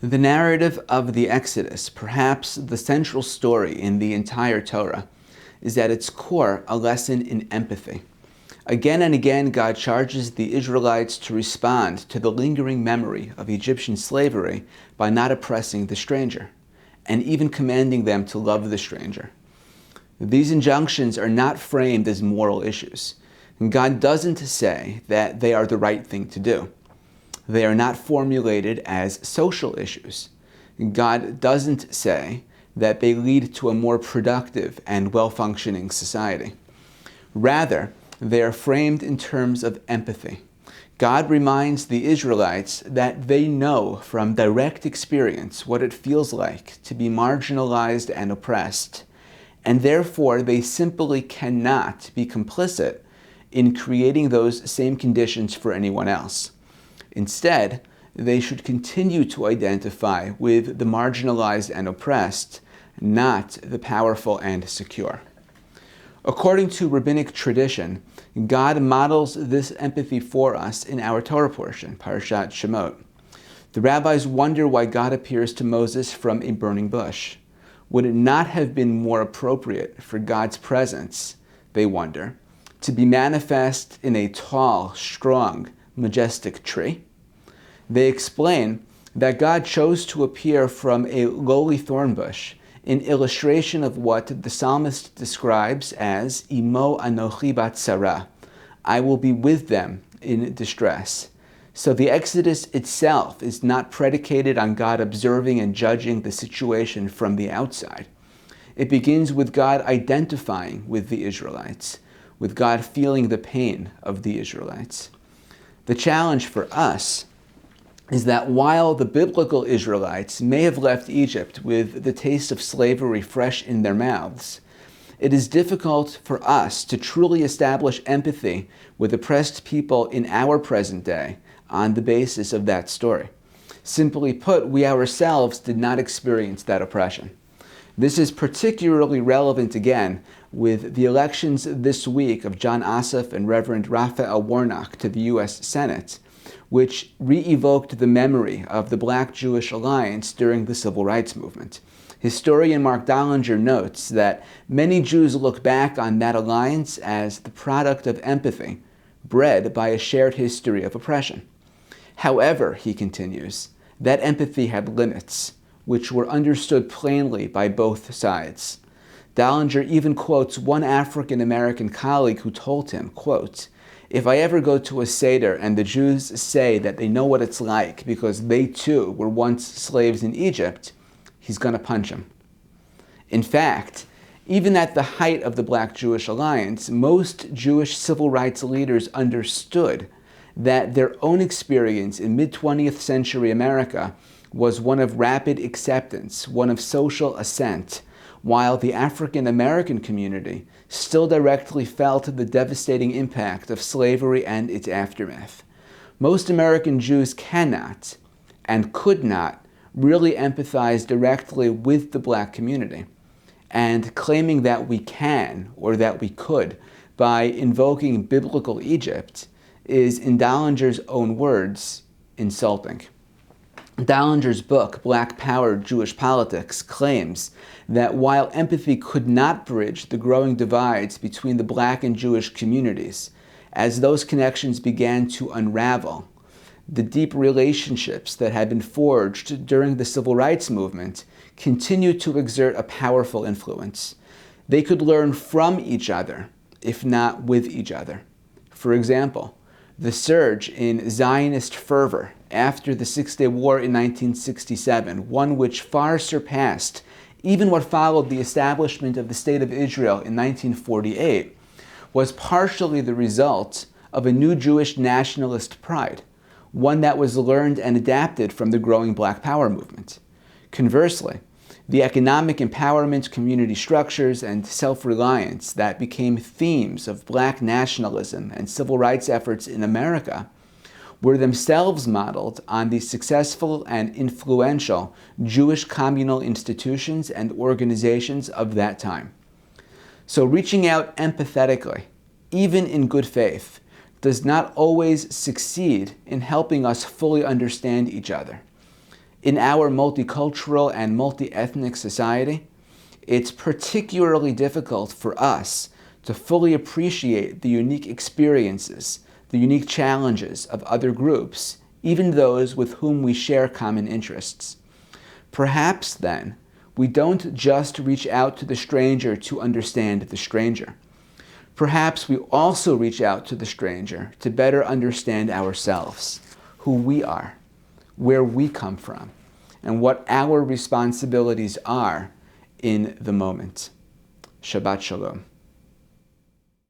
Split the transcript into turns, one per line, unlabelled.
The narrative of the Exodus, perhaps the central story in the entire Torah, is at its core a lesson in empathy. Again and again, God charges the Israelites to respond to the lingering memory of Egyptian slavery by not oppressing the stranger, and even commanding them to love the stranger. These injunctions are not framed as moral issues. God doesn't say that they are the right thing to do. They are not formulated as social issues. God doesn't say that they lead to a more productive and well-functioning society. Rather, they are framed in terms of empathy. God reminds the Israelites that they know from direct experience what it feels like to be marginalized and oppressed, and therefore they simply cannot be complicit in creating those same conditions for anyone else. Instead, they should continue to identify with the marginalized and oppressed, not the powerful and secure. According to rabbinic tradition, God models this empathy for us in our Torah portion, Parashat Shemot. The rabbis wonder why God appears to Moses from a burning bush. Would it not have been more appropriate for God's presence, they wonder, to be manifest in a tall, strong, majestic tree? They explain that God chose to appear from a lowly thorn bush in illustration of what the psalmist describes as Imo Anochi Bat Sarah, I will be with them in distress. So the Exodus itself is not predicated on God observing and judging the situation from the outside. It begins with God identifying with the Israelites, with God feeling the pain of the Israelites. The challenge for us is that while the biblical Israelites may have left Egypt with the taste of slavery fresh in their mouths, it is difficult for us to truly establish empathy with oppressed people in our present day on the basis of that story. Simply put, we ourselves did not experience that oppression. This is particularly relevant again with the elections this week of John Ossoff and Reverend Raphael Warnock to the U.S. Senate, which re-evoked the memory of the Black-Jewish alliance during the Civil Rights Movement. Historian Mark Dollinger notes that many Jews look back on that alliance as the product of empathy, bred by a shared history of oppression. However, he continues, that empathy had limits, which were understood plainly by both sides. Dollinger even quotes one African-American colleague who told him, quote, "If I ever go to a Seder and the Jews say that they know what it's like because they too were once slaves in Egypt, he's going to punch them." In fact, even at the height of the Black-Jewish alliance, most Jewish civil rights leaders understood that their own experience in mid-20th century America was one of rapid acceptance, one of social ascent, while the African American community still directly felt the devastating impact of slavery and its aftermath. Most American Jews cannot and could not really empathize directly with the Black community, and claiming that we can or that we could by invoking biblical Egypt is, in Dollinger's own words, insulting. Dollinger's book, Black Power, Jewish Politics, claims that while empathy could not bridge the growing divides between the Black and Jewish communities, as those connections began to unravel, the deep relationships that had been forged during the Civil Rights Movement continued to exert a powerful influence. They could learn from each other, if not with each other. For example, the surge in Zionist fervor after the Six-Day War in 1967, one which far surpassed even what followed the establishment of the State of Israel in 1948, was partially the result of a new Jewish nationalist pride, one that was learned and adapted from the growing Black Power movement. Conversely, the economic empowerment, community structures, and self-reliance that became themes of Black nationalism and civil rights efforts in America were themselves modeled on the successful and influential Jewish communal institutions and organizations of that time. So reaching out empathetically, even in good faith, does not always succeed in helping us fully understand each other. In our multicultural and multi-ethnic society, it's particularly difficult for us to fully appreciate the unique experiences, the unique challenges of other groups, even those with whom we share common interests. Perhaps, then, we don't just reach out to the stranger to understand the stranger. Perhaps we also reach out to the stranger to better understand ourselves, who we are, where we come from, and what our responsibilities are in the moment. Shabbat Shalom.